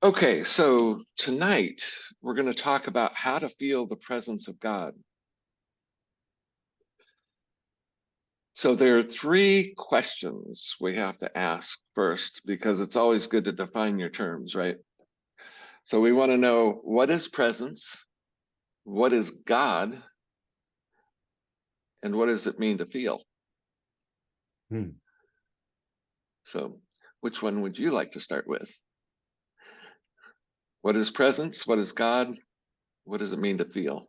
Okay, so tonight we're going to talk about how to feel the presence of God. So there are three questions we have to ask first, because it's always good to define your terms, right? So we want to know, what is presence? What is God? And what does it mean to feel? Hmm. So which one would you like to start with? What is presence? What is God? What does it mean to feel?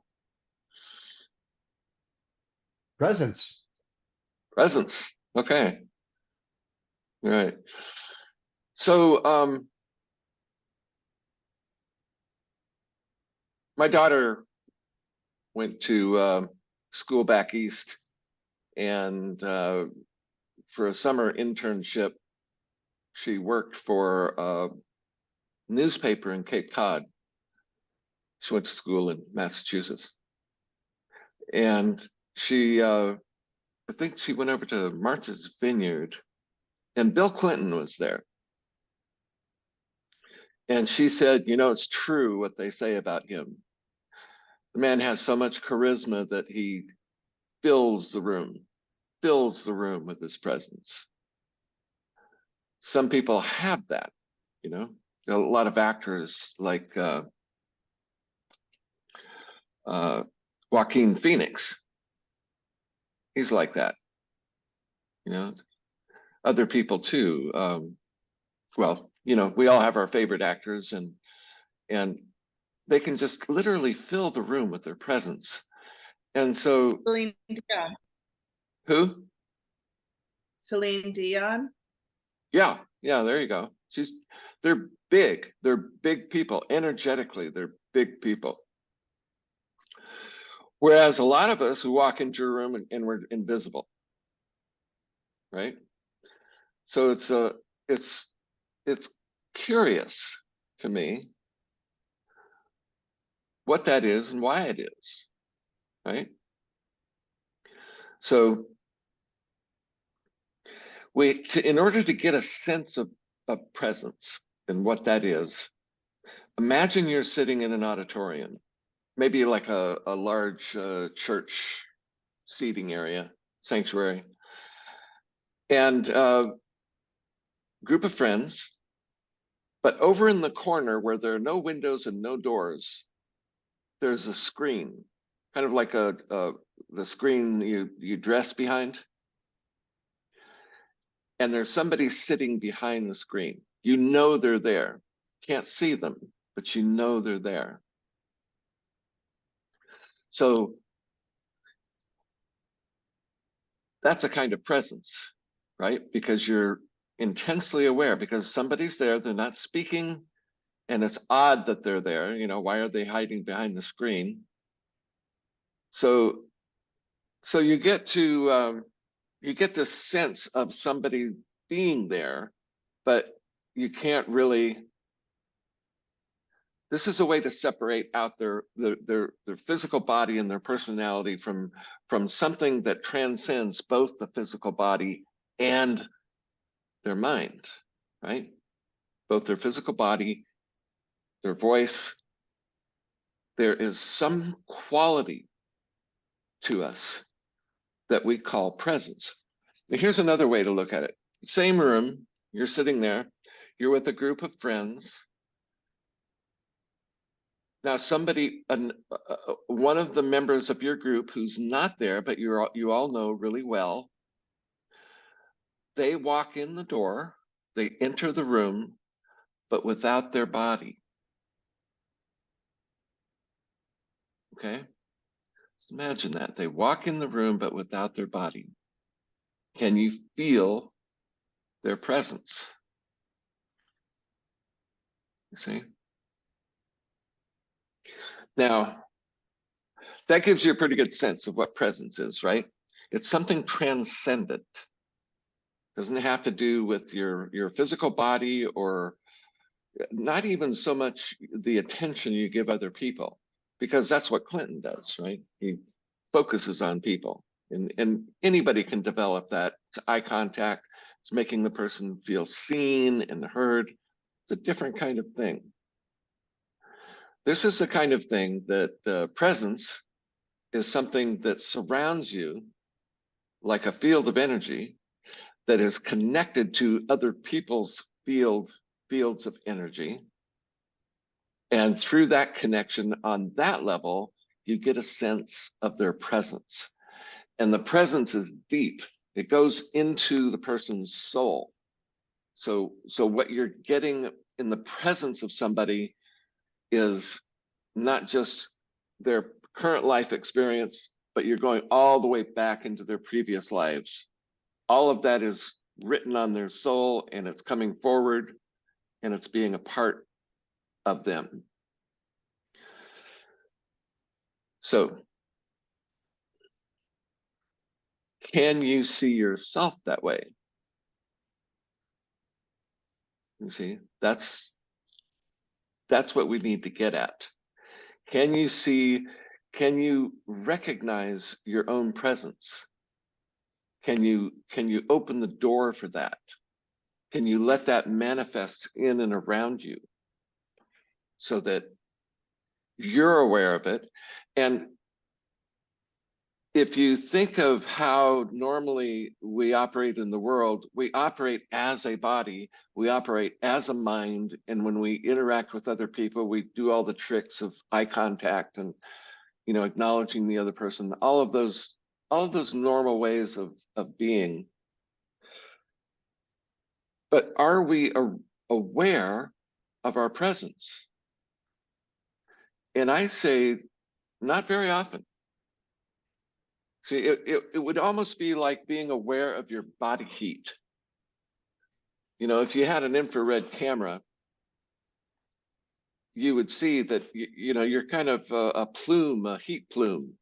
Presence. Presence. Okay. All right. So my daughter went to school back east, and for a summer internship, she worked for a newspaper in Cape Cod. She went to school in Massachusetts, and I think she went over to Martha's Vineyard, and Bill Clinton was there. And she said, it's true what they say about him. The man has so much charisma that he fills the room, fills the room with his presence. Some people have that, you know. A lot of actors like uh, Joaquin Phoenix. He's like that, you know. Other people too. Well, we all have our favorite actors, and they can just literally fill the room with their presence. And so, Celine Dion. who? Celine Dion. Yeah, yeah. There you go. They're big. They're big people. Energetically, they're big people. Whereas a lot of us who walk into a room and we're invisible, right? So it's curious to me what that is and why it is, right? So in order to get a sense of presence and what that is, imagine you're sitting in an auditorium, maybe like a large church seating area, sanctuary, and a group of friends. But over in the corner where there are no windows and no doors, there's a screen, kind of like the screen you dress behind. And there's somebody sitting behind the screen. You know they're there. Can't see them, but you know they're there. So that's a kind of presence, right? Because you're intensely aware, because somebody's there, they're not speaking, and it's odd that they're there. Why are they hiding behind the screen? So you get this sense of somebody being there, but you can't really. This is a way to separate out their physical body and their personality from something that transcends both the physical body and their mind, right? Both their physical body, their voice. There is some quality to us that we call presence. Now, here's another way to look at it. Same room, you're sitting there, you're with a group of friends. Now, one of the members of your group who's not there, but you all know really well, they walk in the door, they enter the room, but without their body. Okay? Just imagine that. They walk in the room, but without their body. Can you feel their presence? You see? Now, that gives you a pretty good sense of what presence is, right? It's something transcendent. Doesn't have to do with your physical body, or not even so much the attention you give other people, because that's what Clinton does, right? He focuses on people, and anybody can develop that. It's eye contact. It's making the person feel seen and heard. It's a different kind of thing. This is the kind of thing that presence is something that surrounds you like a field of energy that is connected to other people's fields of energy. And through that connection on that level, you get a sense of their presence. And the presence is deep. It goes into the person's soul. So what you're getting in the presence of somebody is not just their current life experience, but you're going all the way back into their previous lives. All of that is written on their soul, and it's coming forward, and it's being a part of them. So, can you see yourself that way? You see, that's what we need to get at. Can you recognize your own presence? Can you open the door for that? Can you let that manifest in and around you so that you're aware of it? And if you think of how normally we operate in the world, we operate as a body, we operate as a mind, and when we interact with other people, we do all the tricks of eye contact and, you know, acknowledging the other person, all of those normal ways of being. But are we aware of our presence? And I say not very often. See, it would almost be like being aware of your body heat. You know, if you had an infrared camera, you would see that, you know, you're kind of a plume, a heat plume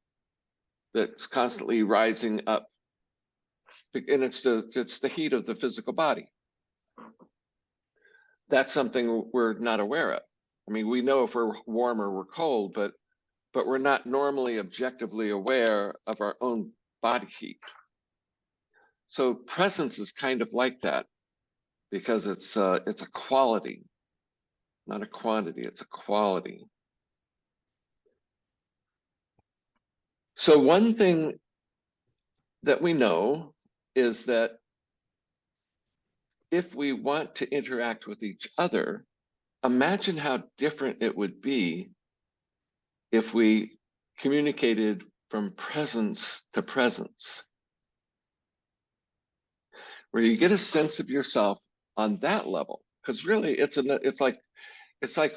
that's constantly rising up. And it's the heat of the physical body. That's something we're not aware of. I mean, we know if we're warm or we're cold, but we're not normally objectively aware of our own body heat. So presence is kind of like that, because it's a quality, not a quantity, it's a quality. So one thing that we know is that if we want to interact with each other, imagine how different it would be if we communicated from presence to presence, where you get a sense of yourself on that level. Because really, it's like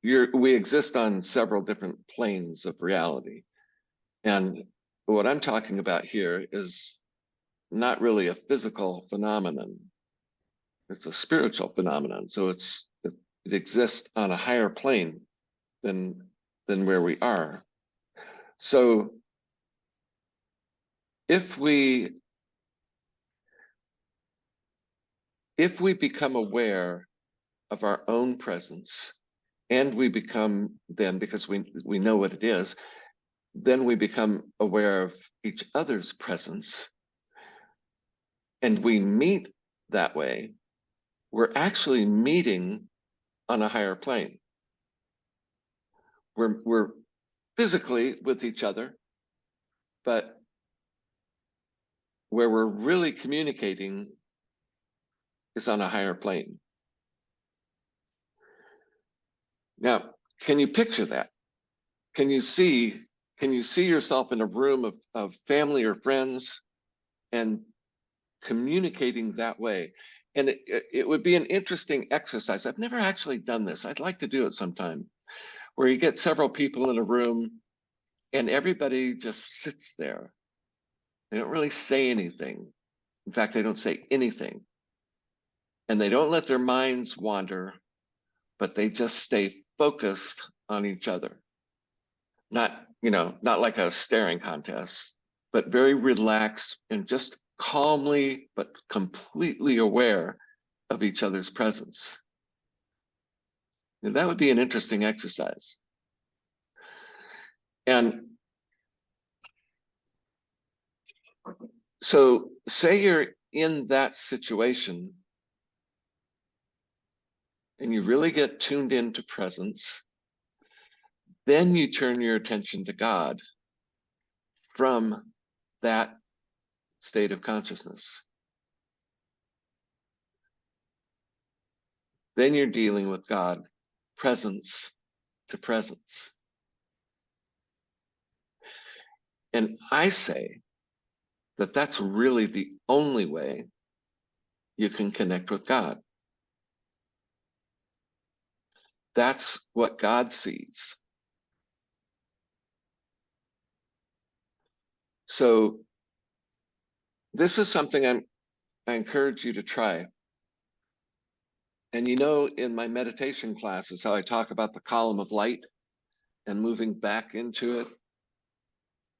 we exist on several different planes of reality, and what I'm talking about here is not really a physical phenomenon; it's a spiritual phenomenon. So it exists on a higher plane than where we are. So if we become aware of our own presence, and we become then, because we know what it is, then we become aware of each other's presence, and we meet that way, we're actually meeting on a higher plane. We're physically with each other, but where we're really communicating is on a higher plane. Now, can you picture that? Can you see yourself in a room of family or friends and communicating that way? And it would be an interesting exercise. I've never actually done this. I'd like to do it sometime, where you get several people in a room and everybody just sits there. They don't really say anything. In fact, they don't say anything. And they don't let their minds wander, but they just stay focused on each other. Not, you know, not like a staring contest, but very relaxed and just calmly, but completely aware of each other's presence. And that would be an interesting exercise. And so say you're in that situation and you really get tuned into presence, Then you turn your attention to God from that state of consciousness. Then you're dealing with God, presence to presence. And I say that that's really the only way you can connect with God. That's what God sees. So this is something I encourage you to try. And you know, in my meditation classes, how I talk about the column of light and moving back into it.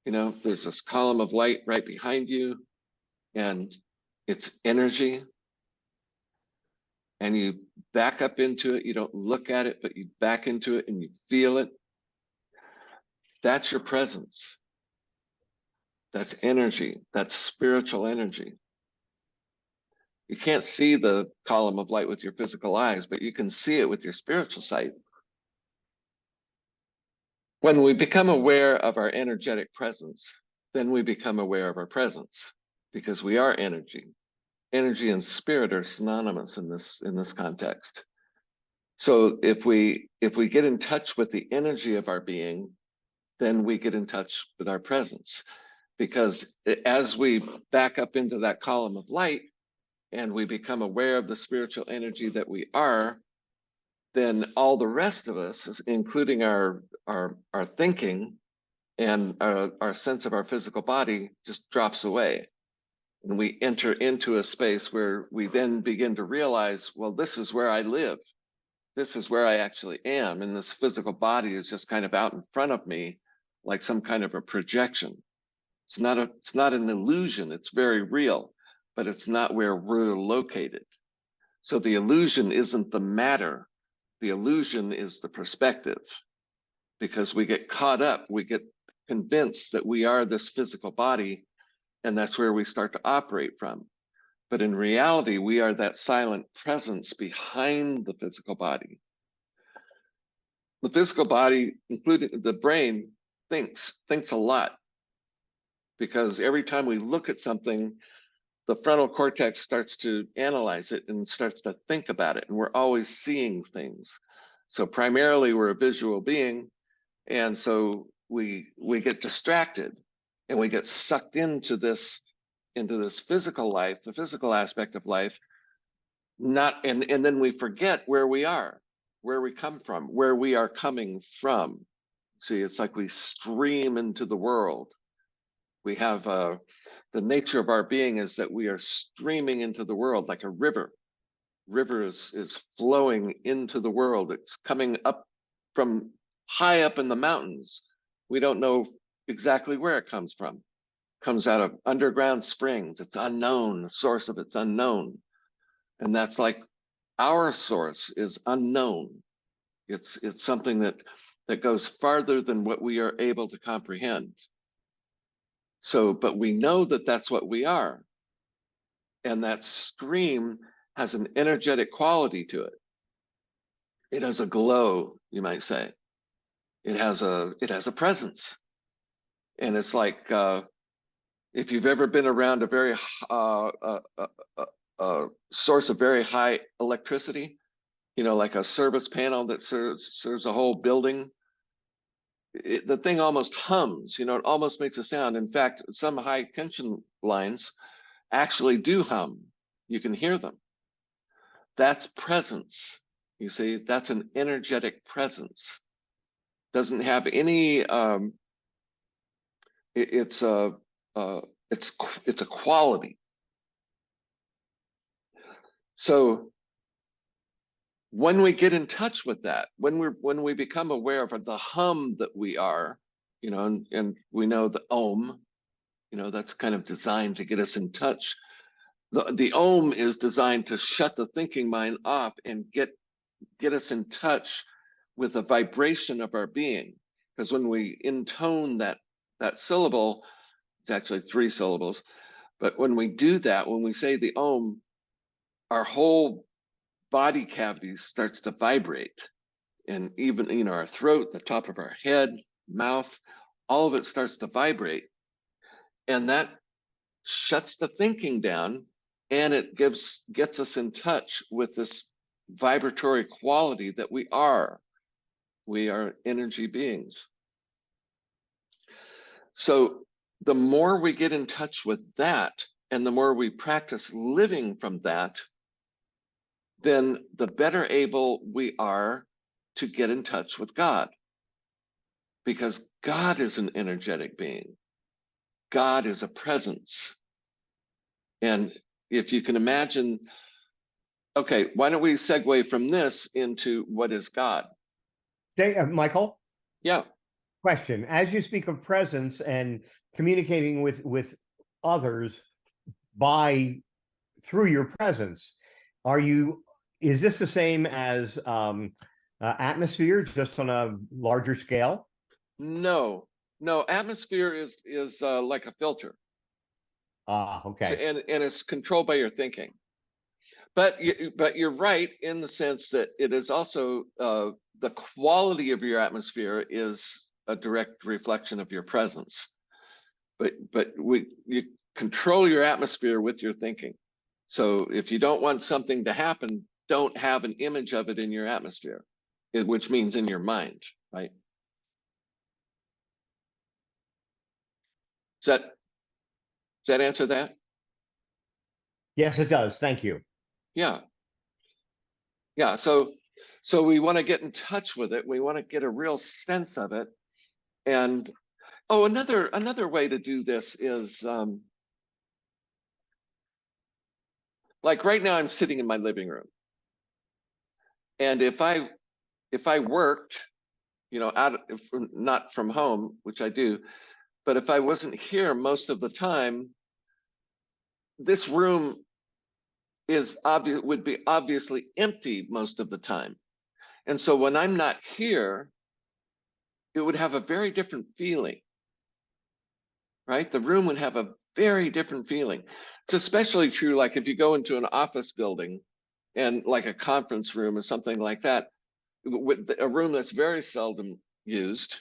You know, there's this column of light right behind you, and it's energy. And you back up into it. You don't look at it, but you back into it and you feel it. That's your presence. That's energy. That's spiritual energy. You can't see the column of light with your physical eyes, but you can see it with your spiritual sight. When we become aware of our energetic presence, then we become aware of our presence, because we are energy. Energy and spirit are synonymous in this context. So if we get in touch with the energy of our being, then we get in touch with our presence. Because as we back up into that column of light and we become aware of the spiritual energy that we are, then all the rest of us, including our thinking and our sense of our physical body, just drops away. And we enter into a space where we then begin to realize, well, this is where I live. This is where I actually am. And this physical body is just kind of out in front of me, like some kind of a projection. It's not an illusion. It's very real, but it's not where we're located. So the illusion isn't the matter. The illusion is the perspective, because we get caught up. We get convinced that we are this physical body, and that's where we start to operate from. But in reality, we are that silent presence behind the physical body. The physical body, including the brain, thinks a lot, because every time we look at something, the frontal cortex starts to analyze it and starts to think about it, and we're always seeing things. So primarily we're a visual being, and so we get distracted and we get sucked into this physical life, the physical aspect of life, and then we forget where we are, where we come from, where we are coming from. See, it's like we stream into the world. We have the nature of our being is that we are streaming into the world like a river. River is flowing into the world. It's coming up from high up in the mountains. We don't know exactly where it comes from. It comes out of underground springs. It's unknown. The source of it's unknown. And that's like our source is unknown. It's something that goes farther than what we are able to comprehend. So, but we know that that's what we are. And that stream has an energetic quality to it. It has a glow, you might say. It has a presence. And it's like, if you've ever been around a very source of very high electricity, you know, like a service panel that serves a whole building, the thing almost hums, you know, it almost makes a sound. In fact, some high tension lines actually do hum. You can hear them. That's presence. You see, that's an energetic presence. Doesn't have any. It's a quality. So when we get in touch with that, when we become aware of the hum that we are, you know, and we know the Om, you know, that's kind of designed to get us in touch. The Om is designed to shut the thinking mind off and get us in touch with the vibration of our being. Because when we intone that syllable, it's actually 3 syllables. But when we do that, when we say the Om, our whole body cavity starts to vibrate. and even, you know, our throat, the top of our head, mouth, all of it starts to vibrate. And that shuts the thinking down, and it gets us in touch with this vibratory quality that we are. We are energy beings. So the more we get in touch with that, and the more we practice living from that, then the better able we are to get in touch with God. Because God is an energetic being. God is a presence. And if you can imagine, okay, why don't we segue from this into what is God? Michael, Yeah. question. As you speak of presence and communicating with others through your presence, is this the same as atmosphere, just on a larger scale? No, no, atmosphere is like a filter. Ah, So, okay. and it's controlled by your thinking. But you're right in the sense that it is also the quality of your atmosphere is a direct reflection of your presence. But you control your atmosphere with your thinking. So if you don't want something to happen, don't have an image of it in your atmosphere, which means in your mind, right? Does that answer that? Yes, it does. Thank you. Yeah. Yeah. So we want to get in touch with it. We want to get a real sense of it. And oh, another way to do this is like right now I'm sitting in my living room. And if I worked, you know, not from home, which I do, but if I wasn't here most of the time, this room would be obviously empty most of the time. And so when I'm not here, it would have a very different feeling, right? The room would have a very different feeling. It's especially true, like if you go into an office building and like a conference room or something like that, with a room that's very seldom used.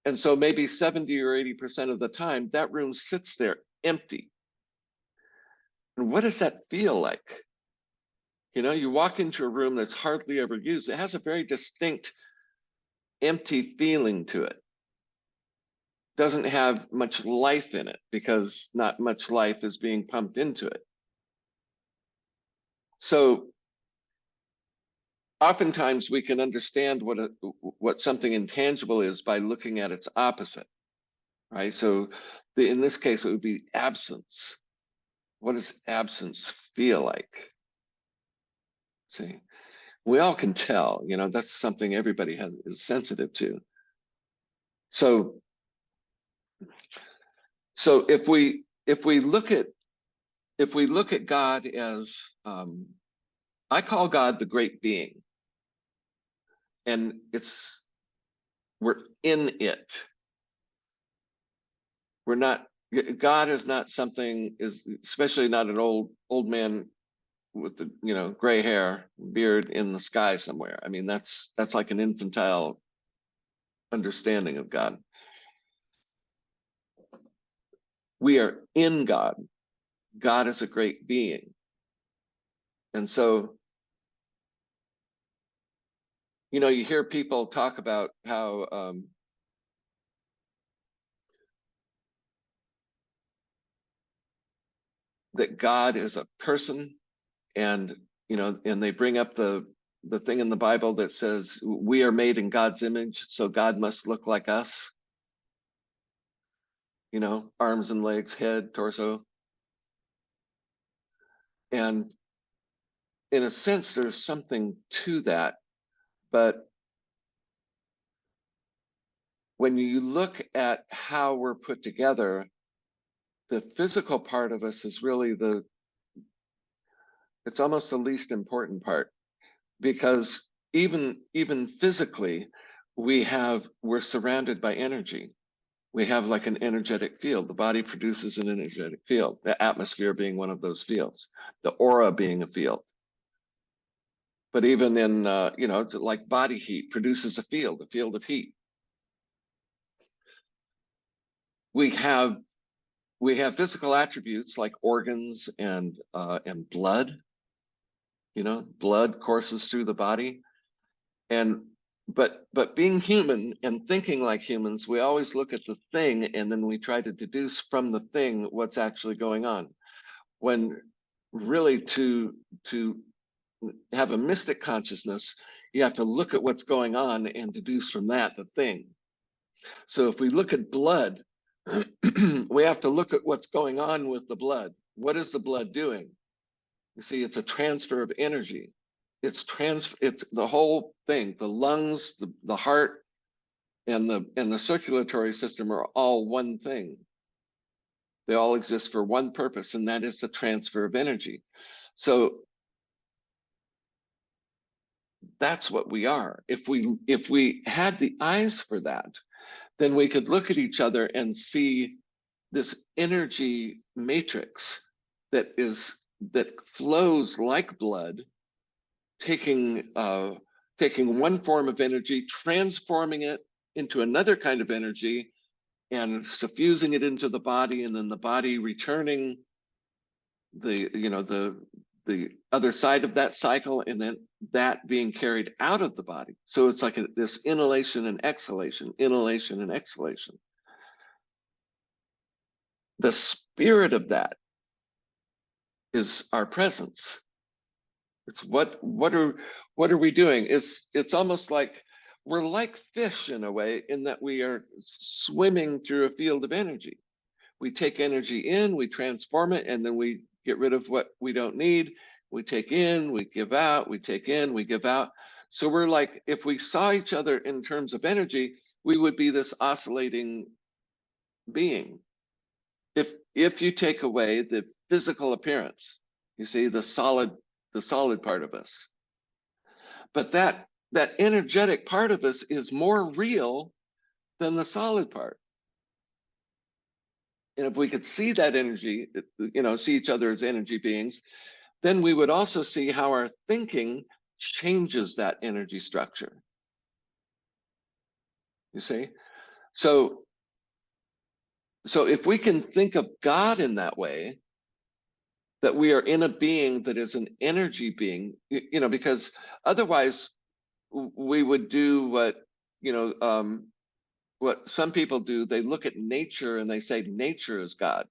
And so maybe 70 or 80% of the time, that room sits there empty. And what does that feel like? You know, you walk into a room that's hardly ever used, it has a very distinct empty feeling to it. Doesn't have much life in it because not much life is being pumped into it. So oftentimes we can understand what something intangible is by looking at its opposite, right? So in this case, it would be absence. What does absence feel like? See, we all can tell, you know, that's something everybody is sensitive to. So if we look at God as I call God the great being, and we're in it. We're not. God is not something, especially not an old man with the, you know, gray hair, beard in the sky somewhere. I mean, that's like an infantile understanding of God. We are in God. God is a great being. And so, you know, you hear people talk about how that God is a person, and you know, and they bring up the thing in the Bible that says we are made in God's image, so God must look like us. You know, arms and legs, head, torso. And in a sense, there's something to that. But when you look at how we're put together, the physical part of us is really it's almost the least important part, because even physically, we're surrounded by energy. We have like an energetic field. The body produces an energetic field, the atmosphere being one of those fields, the aura being a field. But even in, it's like body heat produces a field of heat. We have physical attributes like organs and blood. Blood courses through the body. And but being human and thinking like humans, we always look at the thing and then we try to deduce from the thing what's actually going on. When really to have a mystic consciousness, you have to look at what's going on and deduce from that the thing. So if we look at blood, we have to look at what's going on with the blood. What is the blood doing? You see, it's a transfer of energy. It's the whole thing. The lungs, the heart, and the circulatory system are all one thing. They all exist for one purpose, and that is the transfer of energy. So that's what we are. If we had the eyes for that, then we could look at each other and see this energy matrix that flows like blood, taking one form of energy, transforming it into another kind of energy, and suffusing it into the body, and then the body returning the other side of that cycle, and then that being carried out of the body. So it's like this inhalation and exhalation, inhalation and exhalation. The spirit of that is our presence. It's what are we doing? It's almost like we're like fish in a way, in that we are swimming through a field of energy. We take energy in, we transform it, and then we get rid of what we don't need. We take in, we give out, we take in, we give out. So we're like, if we saw each other in terms of energy, we would be this oscillating being. If you take away the physical appearance, you see the solid part of us. But that energetic part of us is more real than the solid part. And if we could see that energy, see each other as energy beings, then we would also see how our thinking changes that energy structure. You see? So if we can think of God in that way, that we are in a being that is an energy being, because otherwise we would do what some people do. They look at nature and they say nature is God.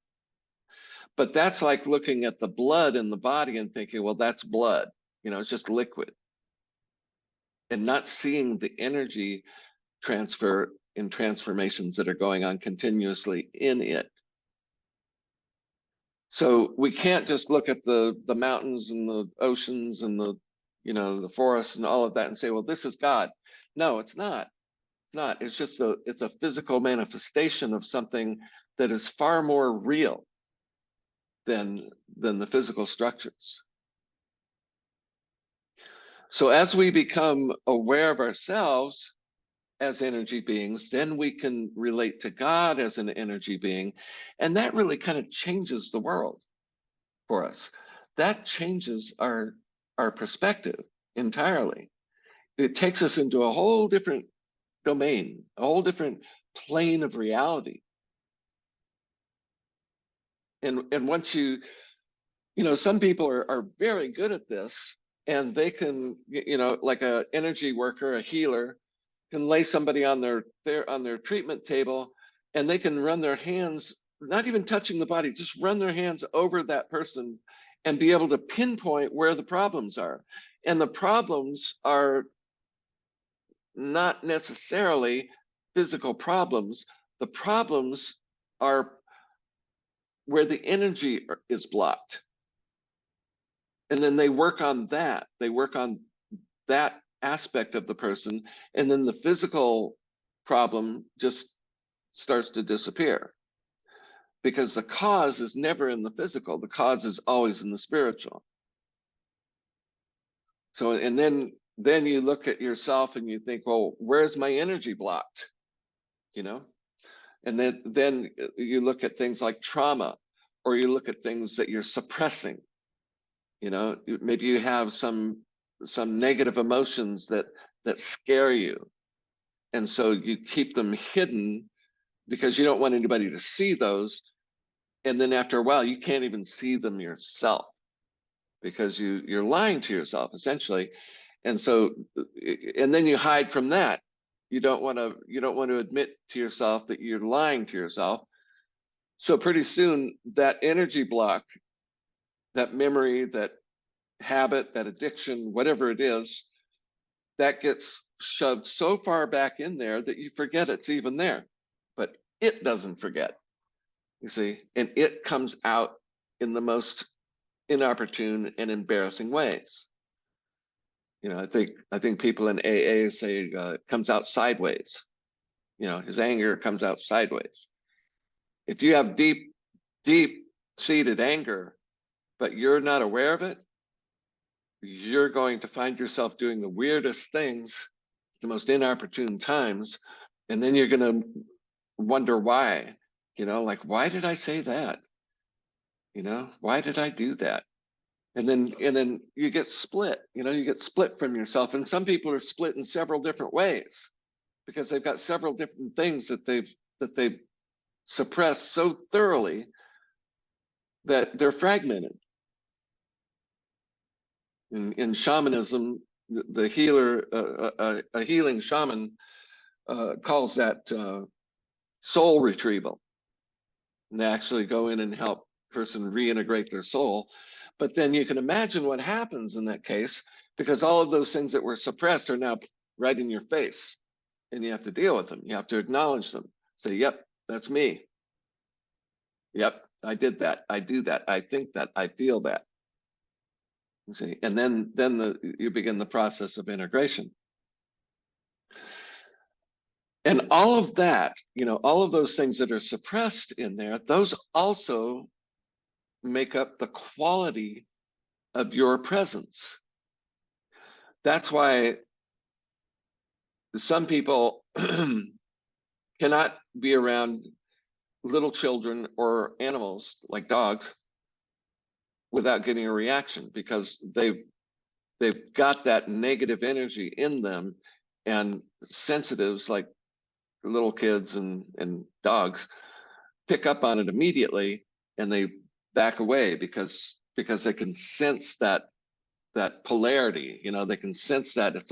But that's like looking at the blood in the body and thinking, well, that's blood. It's just liquid. And not seeing the energy transfer in transformations that are going on continuously in it. So we can't just look at the mountains and the oceans and the forests and all of that and say, well, this is God. No, it's not. It's just it's a physical manifestation of something that is far more real than the physical structures. So as we become aware of ourselves as energy beings, then we can relate to God as an energy being, and that really kind of changes the world for us. That changes our perspective entirely. It takes us into a whole different domain, a whole different plane of reality. And once some people are very good at this, and they can, like a energy worker, a healer, can lay somebody on their treatment table, and they can run their hands, not even touching the body, just run their hands over that person and be able to pinpoint where the problems are. And the problems are not necessarily physical problems. The problems are where the energy is blocked. And then they work on that. They work on that aspect of the person, and then the physical problem just starts to disappear, because the cause is never in the physical. The cause is always in the spiritual. So, and then you look at yourself and you think, well, where's my energy blocked? And then you look at things like trauma, or you look at things that you're suppressing. Maybe you have some some negative emotions that scare you. And so you keep them hidden because you don't want anybody to see those. And then after a while, you can't even see them yourself because you're lying to yourself essentially. And so, and then you hide from that. You don't want to admit to yourself that you're lying to yourself. So pretty soon that energy block, that memory, that habit, that addiction, whatever it is, that gets shoved so far back in there that you forget it's even there. But it doesn't forget, you see, and it comes out in the most inopportune and embarrassing ways. You know, I think people in AA say it comes out sideways. You know, his anger comes out sideways. If you have deep seated anger, but you're not aware of it, you're going to find yourself doing the weirdest things, the most inopportune times, and then you're going to wonder why. You know, like, why did I say that? You know, why did I do that? And then you get split. You know, you get split from yourself. And some people are split in several different ways because they've got several different things that they've suppressed so thoroughly that they're fragmented. In shamanism, the healer, a healing shaman, calls that soul retrieval, and they actually go in and help person reintegrate their soul. But then you can imagine what happens in that case, because all of those things that were suppressed are now right in your face, and you have to deal with them. You have to acknowledge them. Say, yep, that's me. Yep, I did that. I do that. I think that. I feel that. You see, and then you begin the process of integration. And all of that, you know, all of those things that are suppressed in there, those also make up the quality of your presence. That's why some people cannot be around little children or animals like dogs without getting a reaction, because they've got that negative energy in them, and sensitives like little kids and dogs pick up on it immediately, and they back away because they can sense that polarity. You know, they can sense that it's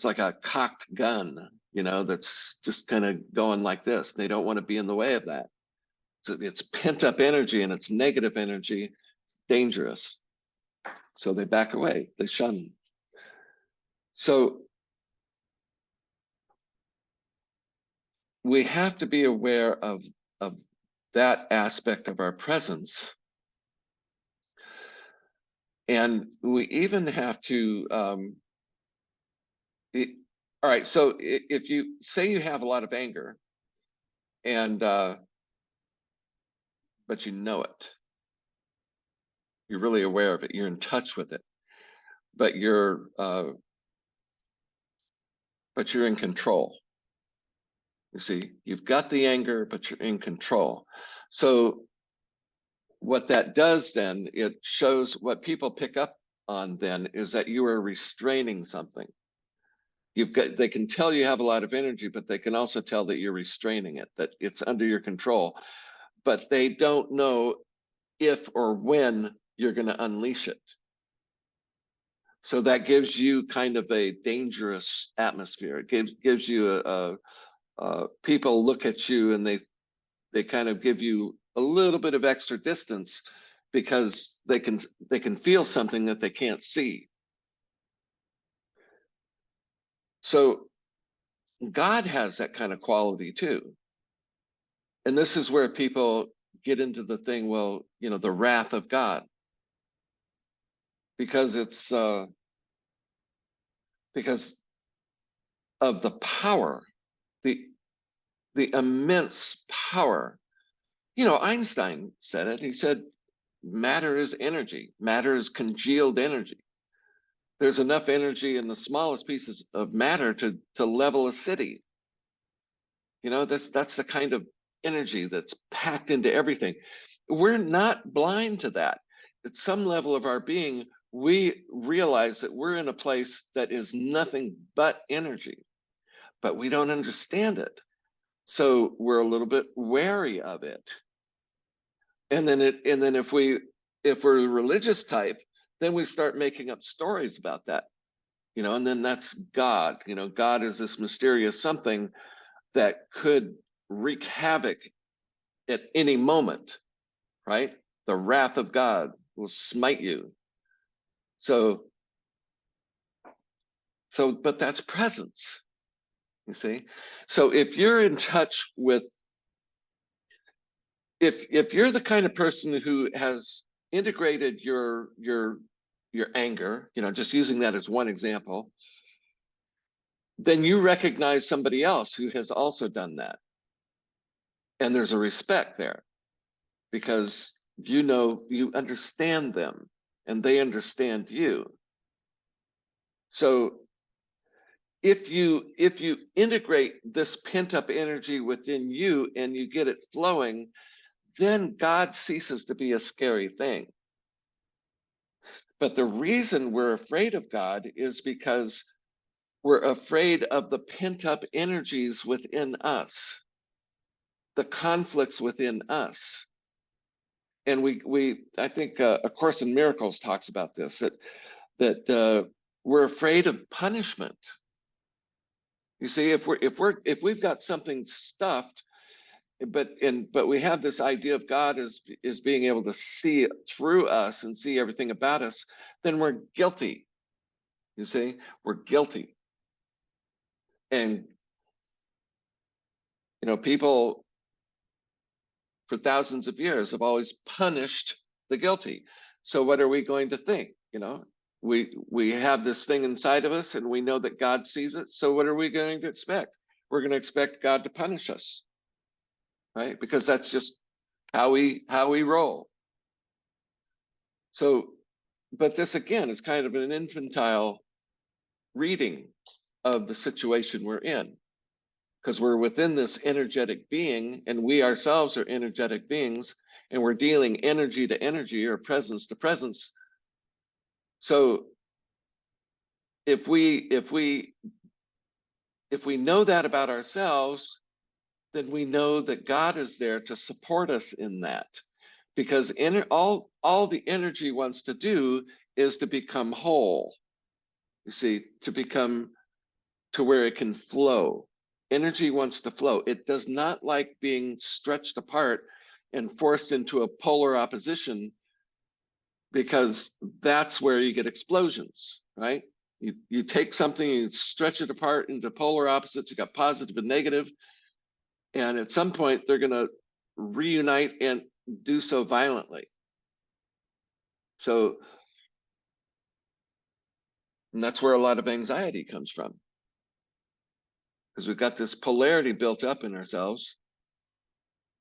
like a cocked gun, you know, that's just kind of going like this. They don't want to be in the way of that. So it's pent up energy, and it's negative energy. It's dangerous. So they back away, they shun. So we have to be aware of that aspect of our presence. And we even have to, all right, so if you say you have a lot of anger, and but you know it, you're really aware of it, you're in touch with it, but you're in control. You see, you've got the anger, but you're in control. So what that does then, it shows what people pick up on then is that you are restraining something. They can tell you have a lot of energy, but they can also tell that you're restraining it, that it's under your control, but they don't know if or when you're going to unleash it. So that gives you kind of a dangerous atmosphere. It gives you people look at you, and they kind of give you a little bit of extra distance because they can feel something that they can't see. So God has that kind of quality too. And this is where people get into the thing, well, you know, the wrath of God, because it's because of the power, the immense power. You know, Einstein said it. He said, matter is energy. Matter is congealed energy. There's enough energy in the smallest pieces of matter to level a city. You know, that's the kind of energy that's packed into everything. We're not blind to that. At some level of our being, we realize that we're in a place that is nothing but energy, but we don't understand it. So we're a little bit wary of it. And then if we're a religious type, then we start making up stories about that, and then that's God. God is this mysterious something that could wreak havoc at any moment, right? The wrath of God will smite you. So, but that's presence, you see? So if you're in touch with, if you're the kind of person who has integrated your anger, just using that as one example, then you recognize somebody else who has also done that. And there's a respect there because you understand them and they understand you. So if you integrate this pent up energy within you and you get it flowing, then God ceases to be a scary thing. But the reason we're afraid of God is because we're afraid of the pent up energies within us, the conflicts within us. And I think A Course in Miracles talks about this, that we're afraid of punishment. You see, if we've got something stuffed, but we have this idea of God as being able to see through us and see everything about us, then we're guilty. You see, we're guilty. And people for thousands of years have always punished the guilty. So what are we going to think? We have this thing inside of us and we know that God sees it. So what are we going to expect? We're going to expect God to punish us, right? Because that's just how we roll. So, but this again is kind of an infantile reading of the situation we're in, because we're within this energetic being and we ourselves are energetic beings and we're dealing energy to energy or presence to presence. So if we know that about ourselves, then we know that God is there to support us in that, because all the energy wants to do is to become whole. You see, to where it can flow. Energy wants to flow. It does not like being stretched apart and forced into a polar opposition, because that's where you get explosions, right? You take something, you stretch it apart into polar opposites, you got positive and negative, and at some point they're going to reunite and do so violently. So, and that's where a lot of anxiety comes from, because we've got this polarity built up in ourselves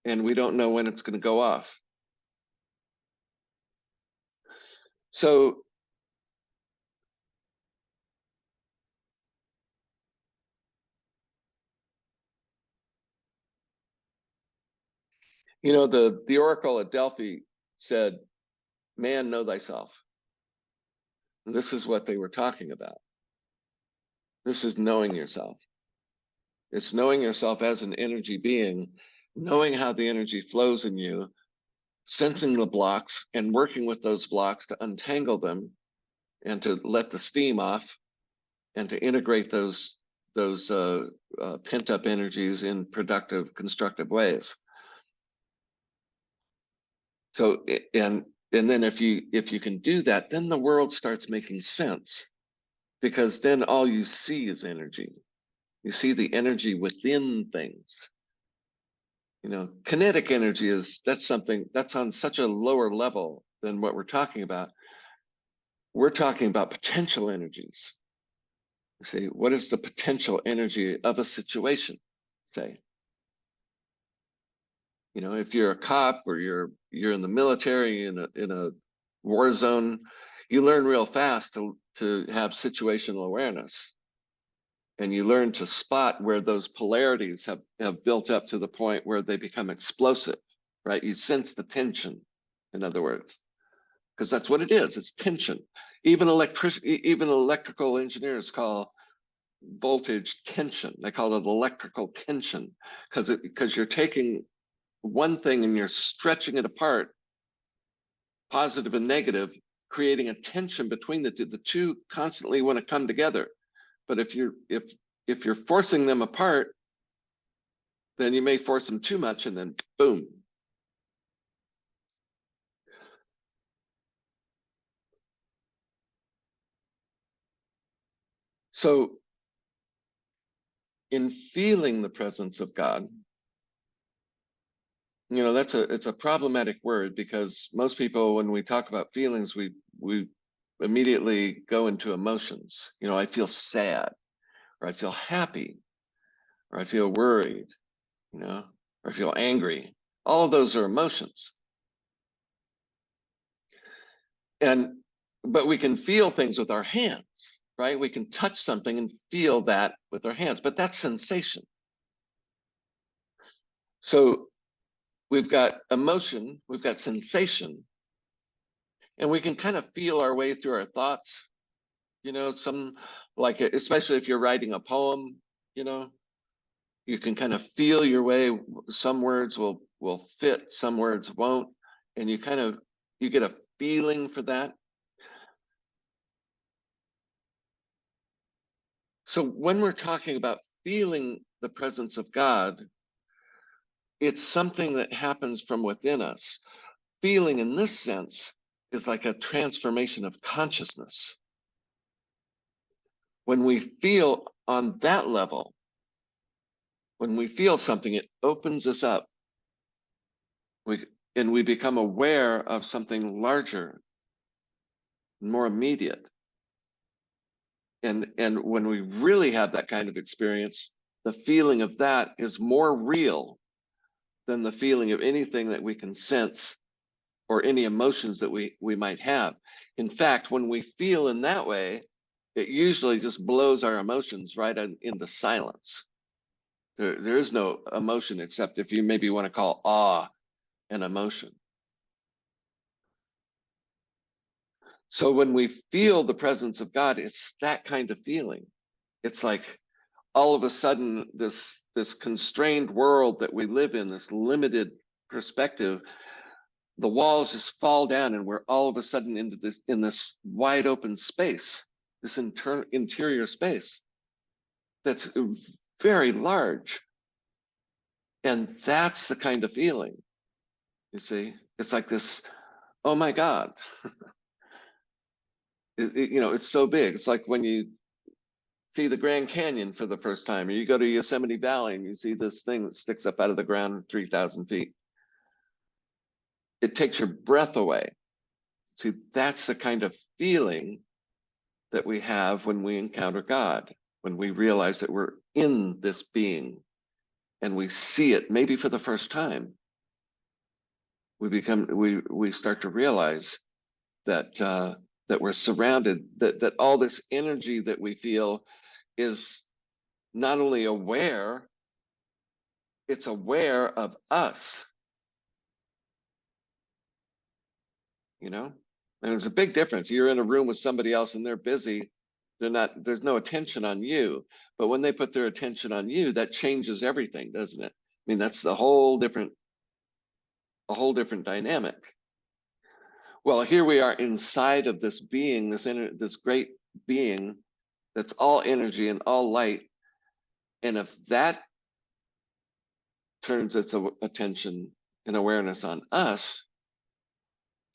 and we don't know when it's going to go off. So the oracle at Delphi said, "Man, know thyself." And this is what they were talking about. This is knowing yourself. It's knowing yourself as an energy being, knowing how the energy flows in you, sensing the blocks and working with those blocks to untangle them and to let the steam off and to integrate those pent up energies in productive, constructive ways. So, and then if you can do that, then the world starts making sense, because then all you see is energy. You see the energy within things. Kinetic energy that's something that's on such a lower level than what we're talking about. We're talking about potential energies. You see, what is the potential energy of a situation? Say, if you're a cop or you're in the military in a war zone, you learn real fast to have situational awareness, and you learn to spot where those polarities have built up to the point where they become explosive, right? You sense the tension, in other words. because that's what it is. It's tension. Even electrical engineers call voltage tension. They call it electrical tension because you're taking one thing and you're stretching it apart, positive and negative, creating a tension between the two. The two constantly want to come together. But if you're forcing them apart, then you may force them too much and then boom. So in feeling the presence of God, you know, it's a problematic word because most people, when we talk about feelings, we immediately go into emotions. You know, I feel sad, or I feel happy, or I feel worried, you know, or I feel angry. All of those are emotions. But we can feel things with our hands, right? We can touch something and feel that with our hands, but that's sensation. So we've got emotion, we've got sensation, and we can kind of feel our way through our thoughts. You know, like especially if you're writing a poem, you know, you can kind of feel your way. Some words will fit, some words won't, and you get a feeling for that. So when we're talking about feeling the presence of God, it's something that happens from within us. Feeling in this sense is like a transformation of consciousness. When we feel on that level, when we feel something, it opens us up. We become aware of something larger, more immediate. And when we really have that kind of experience, the feeling of that is more real than the feeling of anything that we can sense or any emotions that we might have. In fact, when we feel in that way, it usually just blows our emotions right into silence. There is no emotion except if you maybe want to call awe an emotion. So when we feel the presence of God, it's that kind of feeling. It's like all of a sudden this constrained world that we live in, this limited perspective, the walls just fall down and we're all of a sudden in this wide open space, this interior space that's very large. And that's the kind of feeling, you see. It's like this, oh my God. You know, it's so big. It's like when you see the Grand Canyon for the first time, or you go to Yosemite Valley and you see this thing that sticks up out of the ground 3,000 feet. It takes your breath away. See, that's the kind of feeling that we have when we encounter God, when we realize that we're in this being and we see it maybe for the first time. We start to realize that that we're surrounded, that all this energy that we feel is not only aware, it's aware of us. You know, and there's a big difference. You're in a room with somebody else and they're busy. There's no attention on you. But when they put their attention on you, that changes everything, doesn't it? I mean, that's a whole different dynamic. Well, here we are inside of this being, this great being that's all energy and all light. And if that turns its attention and awareness on us,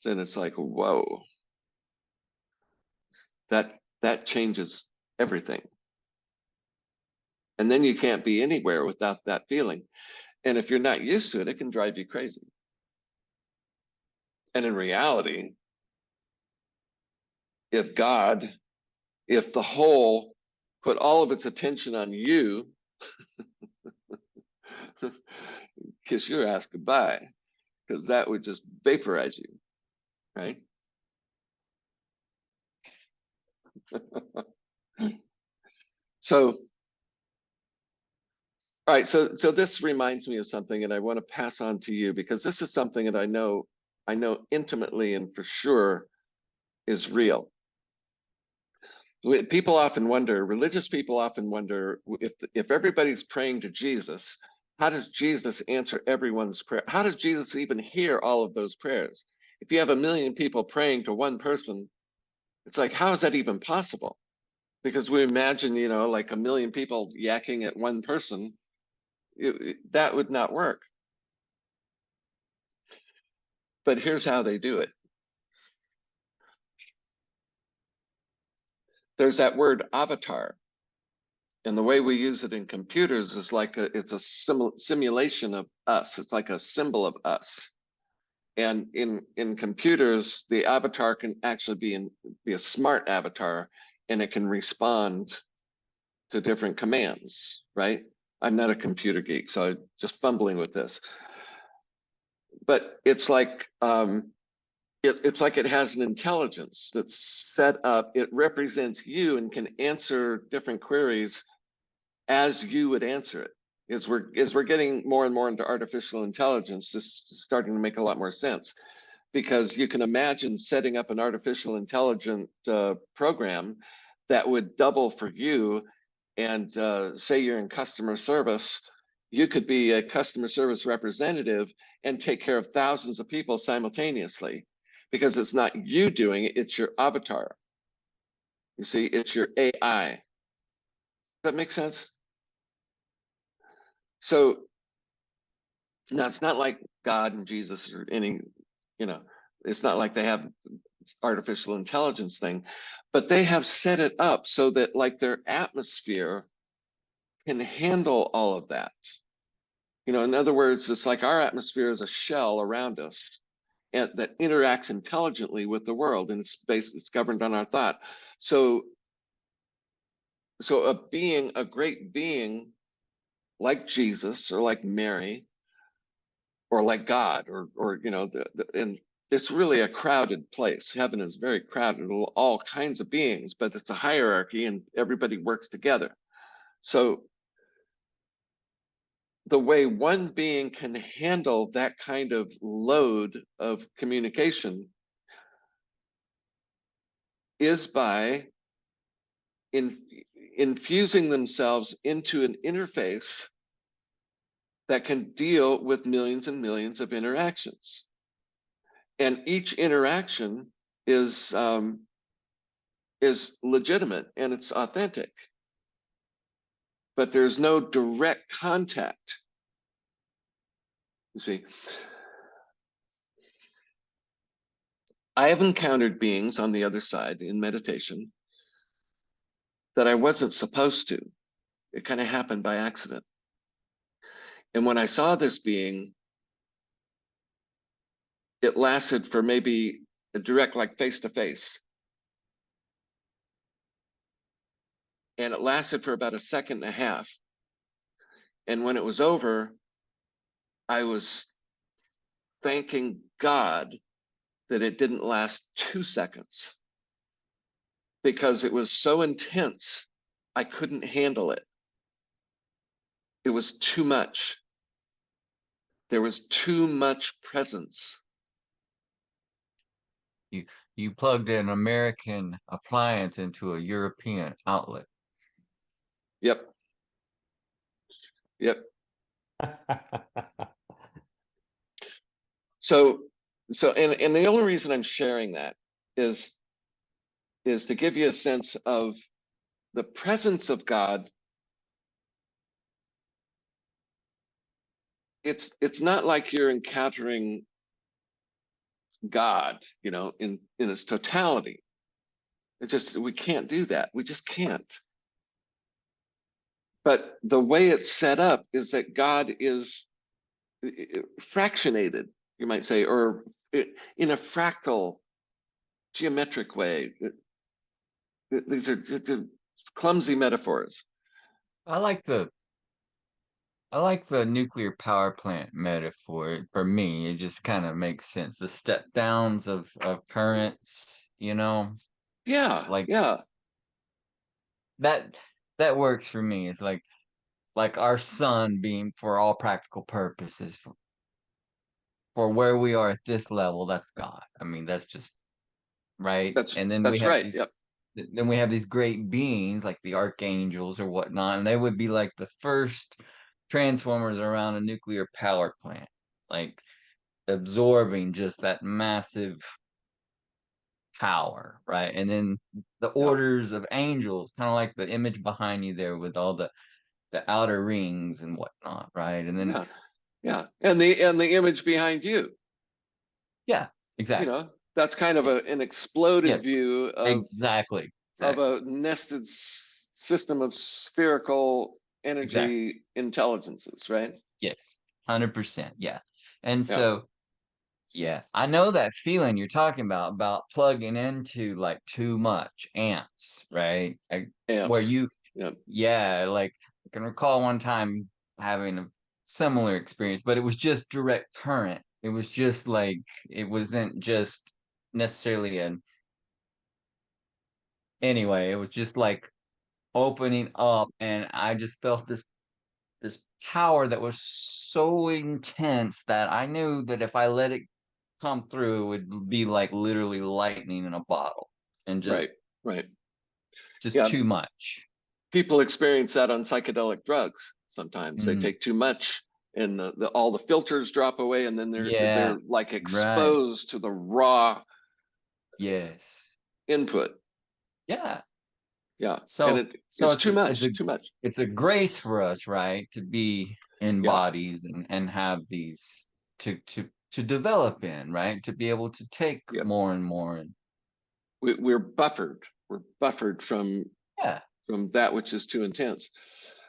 then it's like, whoa, that changes everything. And then you can't be anywhere without that feeling. And if you're not used to it, it can drive you crazy. And in reality, if the whole put all of its attention on you, kiss your ass goodbye, because that would just vaporize you, right? So, all right, so this reminds me of something, and I want to pass on to you because this is something that I know intimately and for sure is real. People often wonder, religious people often wonder, if everybody's praying to Jesus, how does Jesus answer everyone's prayer? How does Jesus even hear all of those prayers? If you have 1 million people praying to one person, it's like, how is that even possible? Because we imagine, like 1 million people yakking at one person, that would not work. But here's how they do it. There's that word avatar. And the way we use it in computers is like it's a simulation of us. It's like a symbol of us. And in computers, the avatar can actually be a smart avatar, and it can respond to different commands, right? I'm not a computer geek, so I'm just fumbling with this. But it's like it's like it has an intelligence that's set up. It represents you and can answer different queries as you would answer it. As we're getting more and more into artificial intelligence, this is starting to make a lot more sense, because you can imagine setting up an artificial intelligent program that would double for you. And say you're in customer service, you could be a customer service representative and take care of thousands of people simultaneously, because it's not you doing it, it's your avatar. You see, it's your AI. Does that make sense? So now it's not like God and Jesus or any, it's not like they have artificial intelligence thing, but they have set it up so that like their atmosphere can handle all of that. In other words, it's like our atmosphere is a shell around us and that interacts intelligently with the world, and it's governed on our thought. So a great being like Jesus or like Mary or like God or and it's really a crowded place. Heaven is very crowded, all kinds of beings, but it's a hierarchy and everybody works together. So the way one being can handle that kind of load of communication is by infusing themselves into an interface that can deal with millions and millions of interactions. And each interaction is legitimate and it's authentic, but there's no direct contact. You see, I have encountered beings on the other side in meditation that I wasn't supposed to. It kind of happened by accident. And when I saw this being, it lasted for maybe a direct, like face to face. And it lasted for about a second and a half. And when it was over, I was thanking God that it didn't last 2 seconds, because it was so intense, I couldn't handle it. It was too much. There was too much presence. You plugged an American appliance into a European outlet. Yep. Yep. So and the only reason I'm sharing that is to give you a sense of the presence of God. It's not like you're encountering God, in its totality. We can't do that. We just can't. But the way it's set up is that God is fractionated, you might say, or in a fractal geometric way. These are just clumsy metaphors. I like the nuclear power plant metaphor. For me, it just kind of makes sense. The step downs of currents, Yeah, like yeah. that works for me. It's like our sun being, for all practical purposes, for where we are at this level, that's God. I mean, that's just right? That's And then we that's have right. these Yep. then we have these great beings like the archangels or whatnot, and they would be like the first transformers around a nuclear power plant, like absorbing just that massive power, right? And then the Yeah. orders of angels, kind of like the image behind you there with all the outer rings and whatnot, right? And then Yeah. Yeah. And the image behind you, yeah, you exactly. know, that's kind of an exploded Yes, view exactly, of exactly, a nested system of spherical exactly. energy intelligences, right? Yes, 100%. Yeah. And Yeah. so, yeah, I know that feeling you're talking about plugging into like too much amps, right? Where Amps. you, Yeah. yeah, like I can recall one time having a similar experience, but it was just direct current. It was just like, it wasn't just necessarily anyway, it was just like opening up, and I just felt this power that was so intense that I knew that if I let it come through, it would be like literally lightning in a bottle, and Right. Right. just Yeah. too much. People experience that on psychedelic drugs. Sometimes they Mm, take too much and all the filters drop away, and then yeah, they're like right. exposed to the raw Yes. input. Yeah. Yeah. And So so it's too much, too much. it's a grace for us, right, to be in Yeah. bodies and have these to develop in, right? To be able to take Yeah. more and more and We're buffered. We're buffered from yeah, that which is too intense.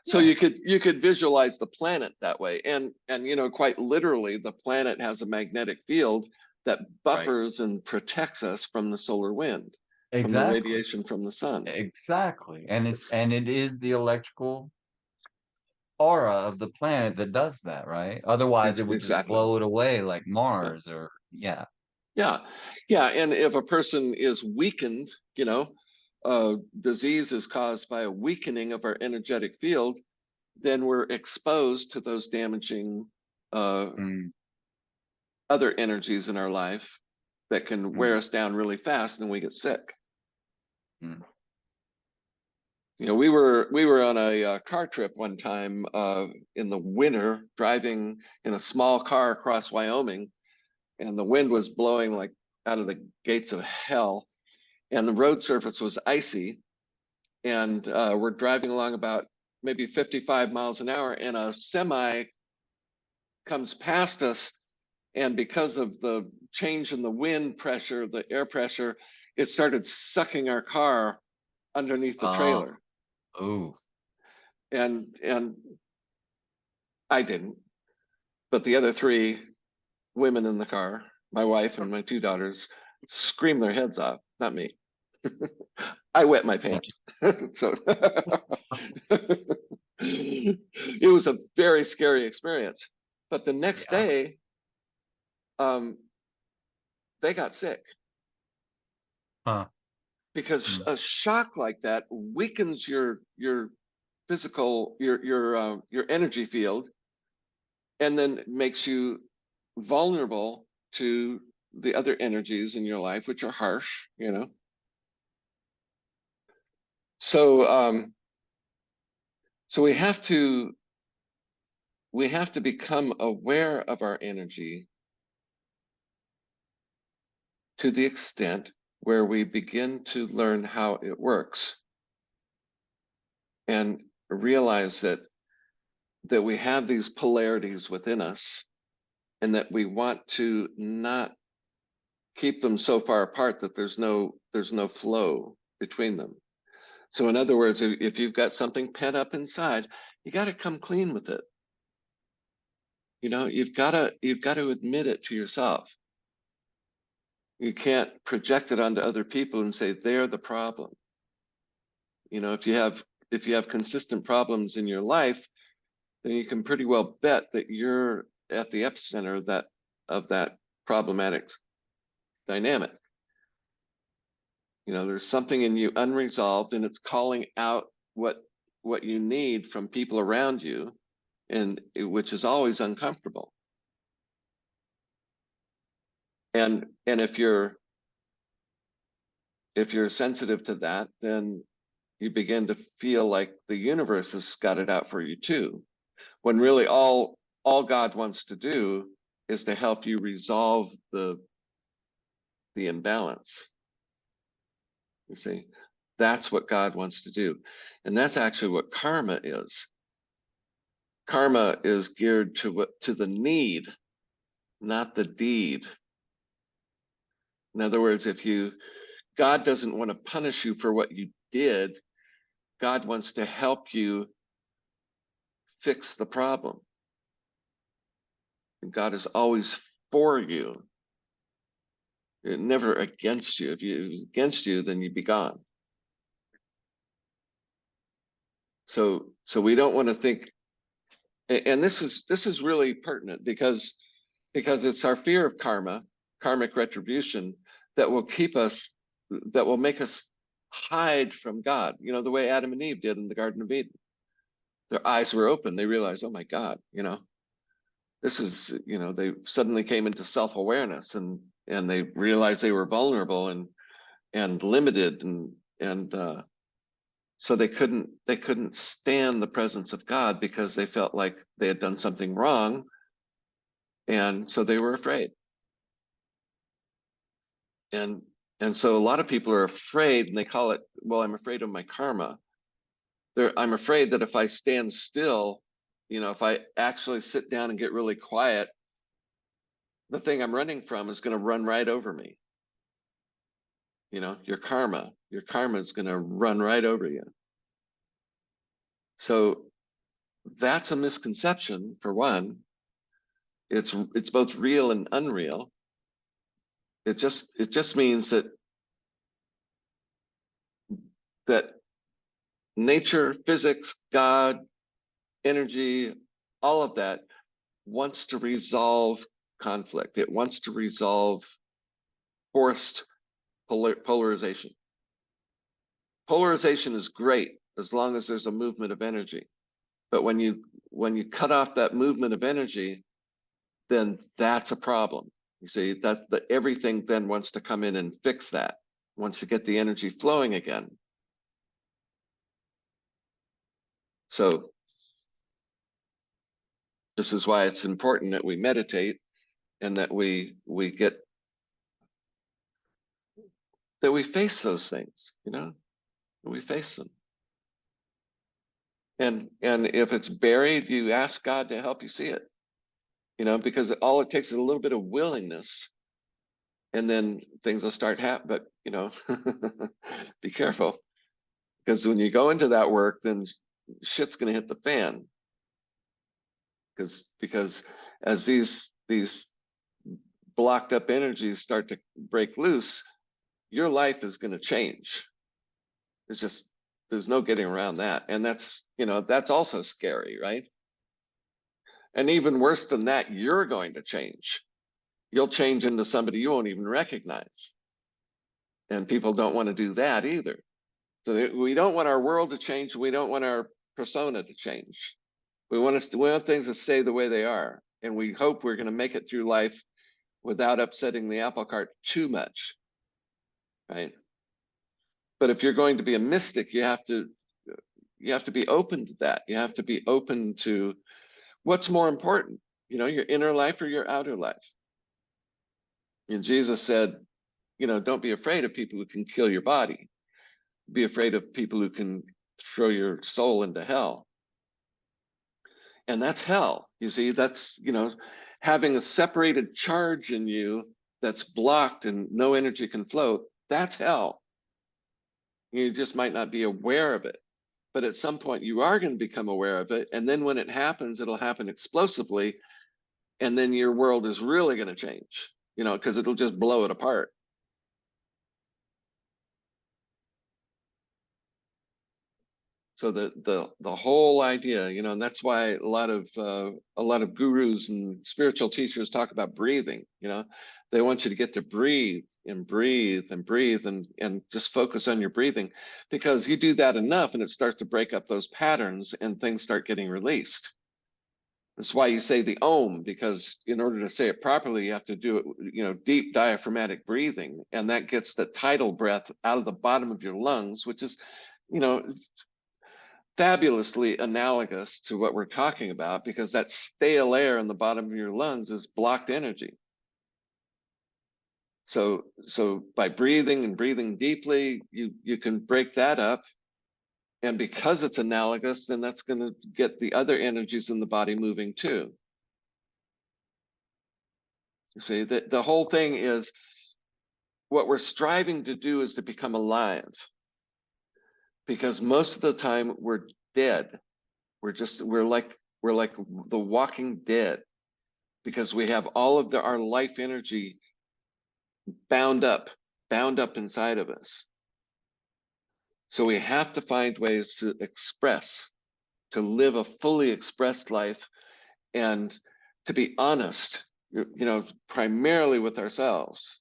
So yeah, you could visualize the planet that way, and you know, quite literally, the planet has a magnetic field that right. buffers and protects us from the solar wind, from the Exactly. radiation from the sun. Exactly. And It's it is the electrical aura of the planet that does that, right? Otherwise it would just exactly. blow it away like Yeah. Mars or yeah. Yeah. Yeah. And if a person is weakened, you know, disease is caused by a weakening of our energetic field, then we're exposed to those damaging uh, Mm, other energies in our life that can wear mm, us down really fast and we get sick. mm. You know, we were on a car trip one time in the winter, driving in a small car across Wyoming, and the wind was blowing like out of the gates of hell, and the road surface was icy, and we're driving along about maybe 55 miles an hour, and a semi comes past us, and because of the change in the wind pressure, the air pressure, it started sucking our car underneath the Oh, trailer. ooh. And I didn't, but the other three women in the car, my wife and my two daughters, screamed their heads off, not me. I wet my Gotcha. pants. So it was a very scary experience. But the next Yeah. day, um, they got sick Huh. because Mm, a shock like that weakens your physical your energy field, and then makes you vulnerable to the other energies in your life, which are harsh, you know. So so we have to become aware of our energy to the extent where we begin to learn how it works and realize that we have these polarities within us, and that we want to not keep them so far apart that there's no flow between them. So in other words, if you've got something pent up inside, you got to come clean with it. You know, you've got to admit it to yourself. You can't project it onto other people and say they're the problem. You know, if you have consistent problems in your life, then you can pretty well bet that you're at the epicenter of that problematic dynamic. You know, there's something in you unresolved, and it's calling out what you need from people around you, and which is always uncomfortable. And if you're if you're sensitive to that, then you begin to feel like the universe has got it out for you too, when really all God wants to do is to help you resolve the imbalance. You see, that's what God wants to do. And that's actually what karma is. Karma is geared to the need, not the deed. In other words, God doesn't want to punish you for what you did. God wants to help you fix the problem. And God is always for you. Never against you. If it was against you, then you'd be gone. So we don't want to think, and this is really pertinent because it's our fear of karmic retribution, that will make us hide from God. You know, the way Adam and Eve did in the Garden of Eden. Their eyes were open. They realized, oh my God, this is, they suddenly came into self-awareness, and they realized they were vulnerable and limited, and so they couldn't stand the presence of God because they felt like they had done something wrong, and so they were afraid. And so a lot of people are afraid, and they call it, well, I'm afraid of my karma. I'm afraid that if I stand still, if I actually sit down and get really quiet, the thing I'm running from is going to run right over me. Your karma is going to run right over you. So that's a misconception, for one. It's both real and unreal. It just means that nature, physics, God, energy, all of that wants to resolve conflict. It wants to resolve forced polarization. Polarization is great as long as there's a movement of energy. But when you cut off that movement of energy, then that's a problem. You see, that everything then wants to come in and fix that, wants to get the energy flowing again. So this is why it's important that we meditate, and that we face those things, we face them. And if it's buried, you ask God to help you see it, because all it takes is a little bit of willingness, and then things will start happening. But, be careful, because when you go into that work, then shit's going to hit the fan. Because as these blocked up energies start to break loose, your life is going to change. There's no getting around that. And that's also scary, right? And even worse than that, you're going to change. You'll change into somebody you won't even recognize. And people don't want to do that either. So we don't want our world to change. We don't want our persona to change. We want things to stay the way they are. And we hope we're going to make it through life without upsetting the apple cart too much, right? But if you're going to be a mystic, you have to be open to that. You have to be open to what's more important, your inner life or your outer life. And Jesus said, don't be afraid of people who can kill your body. Be afraid of people who can throw your soul into hell. And that's hell. You see, that's, having a separated charge in you that's blocked and no energy can flow. That's hell. You just might not be aware of it. But at some point you are going to become aware of it. And then when it happens, it'll happen explosively. And then your world is really going to change, because it'll just blow it apart. So the whole idea, and that's why a lot of gurus and spiritual teachers talk about breathing. They want you to get to breathe and breathe and breathe and just focus on your breathing, because you do that enough and it starts to break up those patterns and things start getting released. That's why you say the Om, because in order to say it properly, you have to do it, deep diaphragmatic breathing. And that gets the tidal breath out of the bottom of your lungs, which is, you know, fabulously analogous to what we're talking about, because that stale air in the bottom of your lungs is blocked energy. So by breathing and breathing deeply, you can break that up. And because it's analogous, then that's going to get the other energies in the body moving too. You see, the whole thing is, what we're striving to do is to become alive. Because most of the time we're dead. We're like the walking dead, because we have all of our life energy bound up inside of us. So we have to find ways to express, to live a fully expressed life, and to be honest, primarily with ourselves,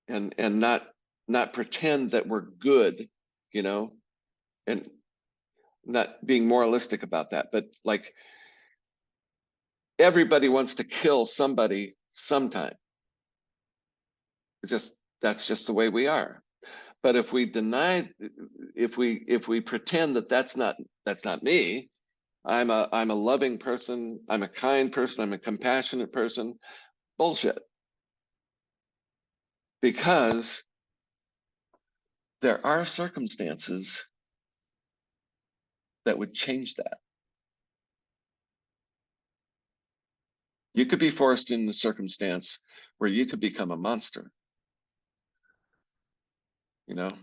and not pretend that we're good, and not being moralistic about that, but like, everybody wants to kill somebody sometime. That's just the way we are. But if we deny, if we pretend that that's not me, I'm a loving person, I'm a kind person, I'm a compassionate person, bullshit. Because there are circumstances that would change that. You could be forced in a circumstance where you could become a monster. In the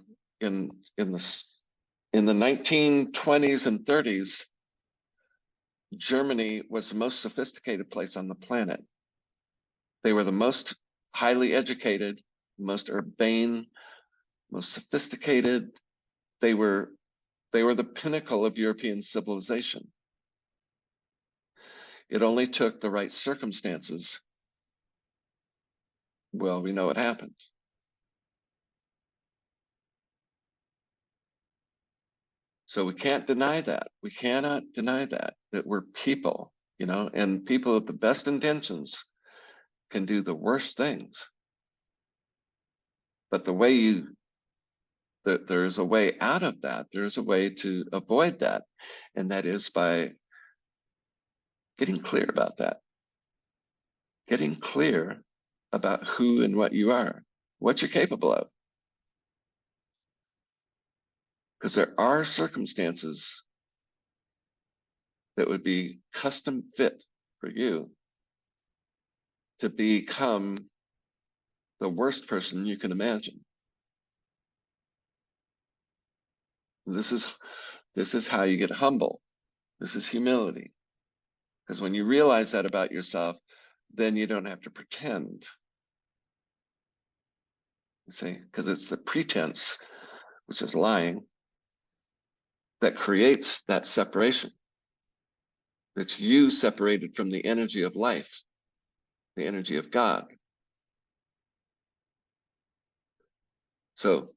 1920s and 30s, Germany was the most sophisticated place on the planet. They were the most highly educated, most urbane, most sophisticated. They were the pinnacle of European civilization. It only took the right circumstances. Well, we know what happened. So we can't deny that. We cannot deny that we're people, and people with the best intentions can do the worst things. But there is a way out of that. There is a way to avoid that. And that is by getting clear about that. Getting clear about who and what you are, what you're capable of. Because there are circumstances that would be custom fit for you to become the worst person you can imagine. This is how you get humble. This is humility. Because when you realize that about yourself, then you don't have to pretend. You see, because it's the pretense, which is lying, that creates that separation. That's you separated from the energy of life, the energy of God. So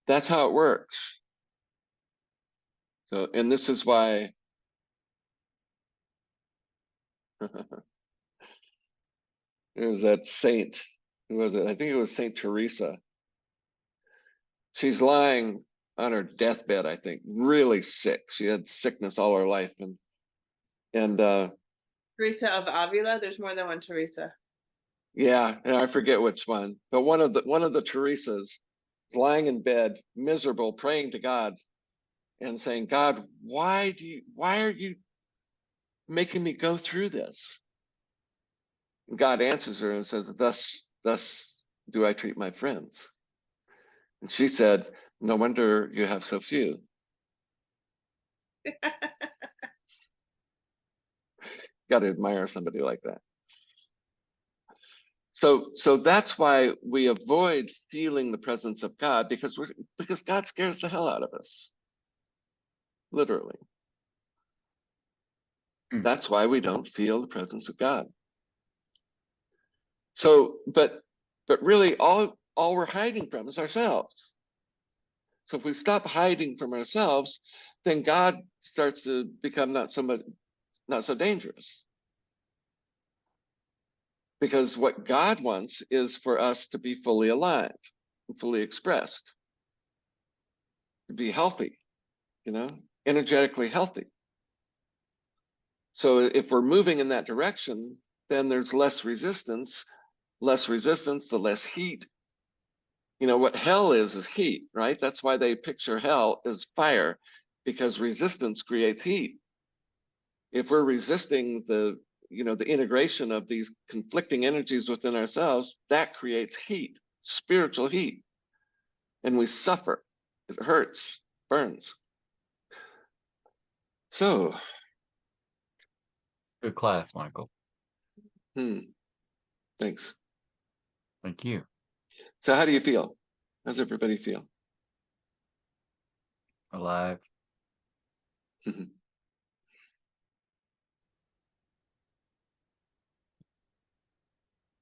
that's how it works. So, and this is why there was that saint, who was it? I think it was Saint Teresa. She's lying on her deathbed, I think, really sick. She had sickness all her life, and Teresa of Avila. There's more than one Teresa. yeah, and I forget which one, but one of the Teresas is lying in bed, miserable, praying to God and saying, God, why are you making me go through this? And God answers her and says, thus do I treat my friends. And she said, no wonder you have so few. Got to admire somebody like that. So that's why we avoid feeling the presence of God, because God scares the hell out of us. Literally. That's why we don't feel the presence of God. So, but really all all we're hiding from is ourselves. So if we stop hiding from ourselves, then God starts to become not so dangerous. Because what God wants is for us to be fully alive, fully expressed, to be healthy, energetically healthy. So if we're moving in that direction, then there's less resistance, the less heat. What hell is heat, right? That's why they picture hell as fire, because resistance creates heat. If we're resisting the integration of these conflicting energies within ourselves, that creates heat, spiritual heat, and we suffer. It hurts, burns. So, Good class, Michael. Thanks. Thank you. So how do you feel? How's everybody feel? Alive.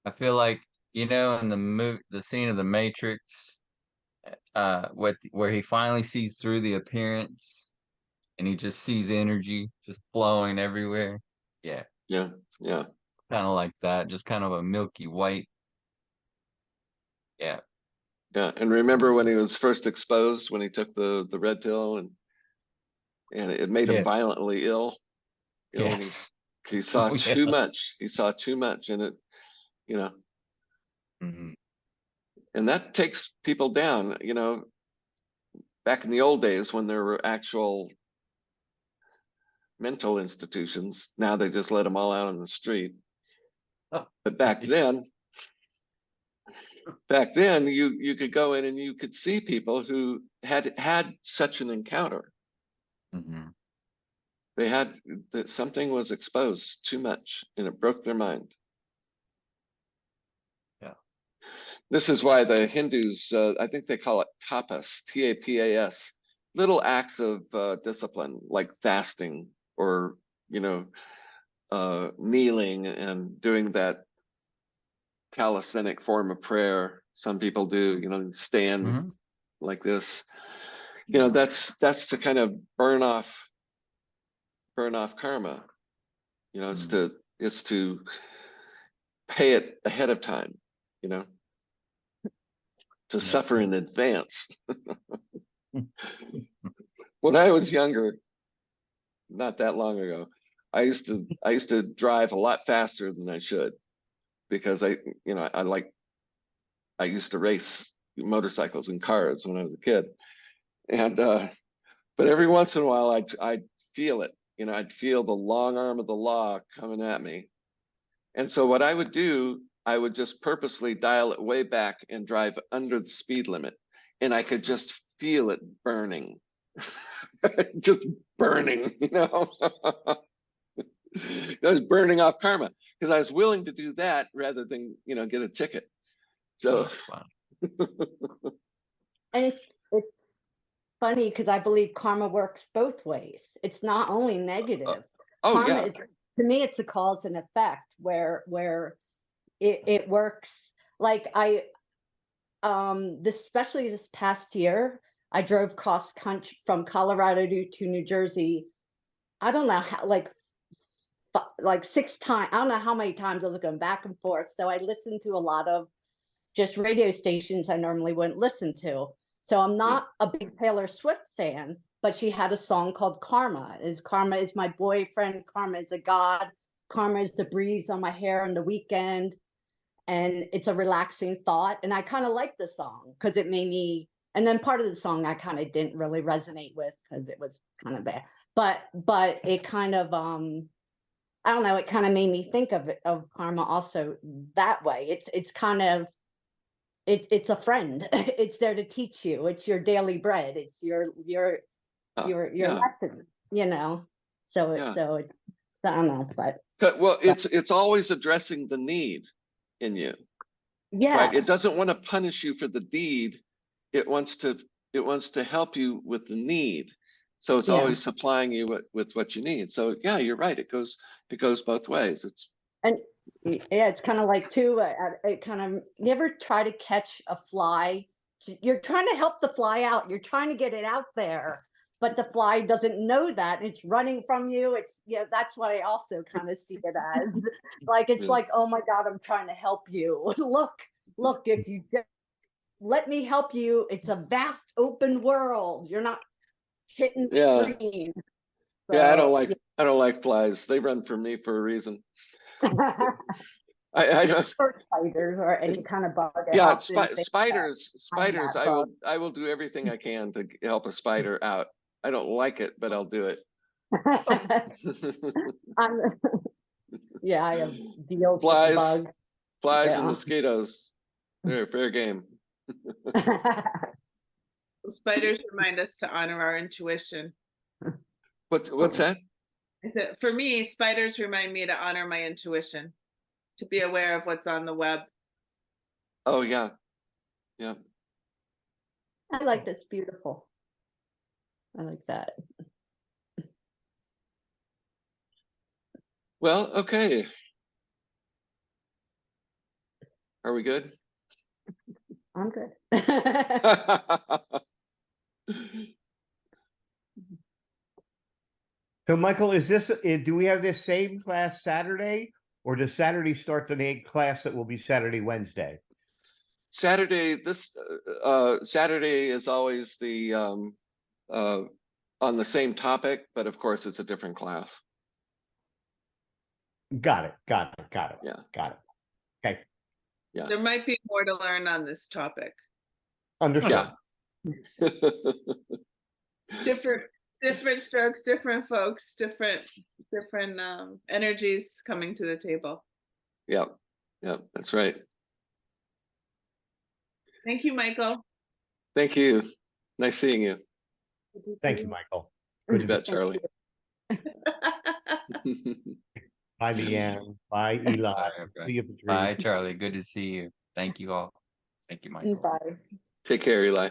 I feel like, in the scene of the Matrix, where he finally sees through the appearance and he just sees energy just flowing everywhere. Yeah. Yeah. Kind of like that, just kind of a milky white. Yeah. Yeah. And remember when he was first exposed, when he took the red pill and it made him Yes. violently ill. Yes. He saw Oh, too yeah. much. He saw too much in it, Mhm. and that takes people down, back in the old days when there were actual mental institutions. Now they just let them all out on the street. Oh, But back then you could go in and you could see people who had such an encounter. mhm. They had that something was exposed too much and it broke their mind. Yeah. This is why the Hindus, I think they call it tapas, Tapas, little acts of discipline like fasting or, kneeling and doing that calisthenic form of prayer. Some people do, stand Mhm. like this. That's to kind of burn off karma. It's to pay it ahead of time, to Makes suffer in sense. advance. When I was younger, not that long ago, I used to drive a lot faster than I should because I used to race motorcycles and cars when I was a kid. And but every once in a while I'd feel it. I'd feel the long arm of the law coming at me. And so what I would do, I would just purposely dial it way back and drive under the speed limit. And I could just feel it burning. Just burning, I was burning off karma because I was willing to do that rather than, get a ticket. So, Wow. And it's funny because I believe karma works both ways. It's not only negative. Karma yeah. is, to me, it's a cause and effect where it works. Like especially this past year, I drove cross country from Colorado to New Jersey. I don't know how, like 6 times. I don't know how many times I was going back and forth. So I listened to a lot of just radio stations I normally wouldn't listen to. So I'm not a big Taylor Swift fan, but she had a song called Karma. Karma is my boyfriend, karma is a god, karma is the breeze on my hair on the weekend. And it's a relaxing thought. And I kind of liked the song because it made me, and then part of the song I kind of didn't really resonate with because it was kind of bad. But it kind of I don't know, it kind of made me think of karma also that way. It's kind of it's a friend. It's there to teach you. It's your daily bread. It's your lesson, So I don't know, but Well, it's always addressing the need in you, right? It yes, doesn't want to punish you for the deed. It wants to help you with the need. So it's yeah. always supplying you with what you need. So yeah, you're right. It goes both ways. And Yeah, it's kind of like too, it kind of, you ever try to catch a fly? You're trying to help the fly out. You're trying to get it out there, but the fly doesn't know that it's running from you. It's, yeah, that's what I also kind of see it as. Like, it's Yeah. like, oh my God, I'm trying to help you. Look, if you just let me help you, it's a vast open world. You're not hitting the Yeah. screen. Yeah, I So, don't like flies. They run from me for a reason. yeah. I don't. Or spiders or any kind of bug. I Yeah, often think spiders. find that bug. I will do everything I can to help a spider out. I don't like it, but I'll do it. I'm, yeah, I have deals Flies, with bugs. flies and Yeah. mosquitoes. They're fair game. Spiders remind us to honor our intuition. What's that? I said, for me, spiders remind me to honor my intuition, to be aware of what's on the web. Oh yeah, yeah. I like that's beautiful. I like that. Well, okay. Are we good? I'm good. So Michael, is this, do we have this same class Saturday? Or does Saturday start the next class that will be Saturday, Wednesday? Saturday, Saturday is always the on the same topic, but of course it's a different class. Got it. Yeah. Got it. Okay, Yeah. There might be more to learn on this topic. understood. Yeah. Different strokes, different folks, different energies coming to the table. Yeah. Yeah, that's right. Thank you, Michael. Thank you. Nice seeing you. Good to Thank see you, Michael. You Good to bet, Charlie. Bye, Leanne. Bye, Eli. Bye, everybody. See you, Patrice. Bye, Charlie. Good to see you. Thank you all. Thank you, Michael. Bye. Take care, Eli.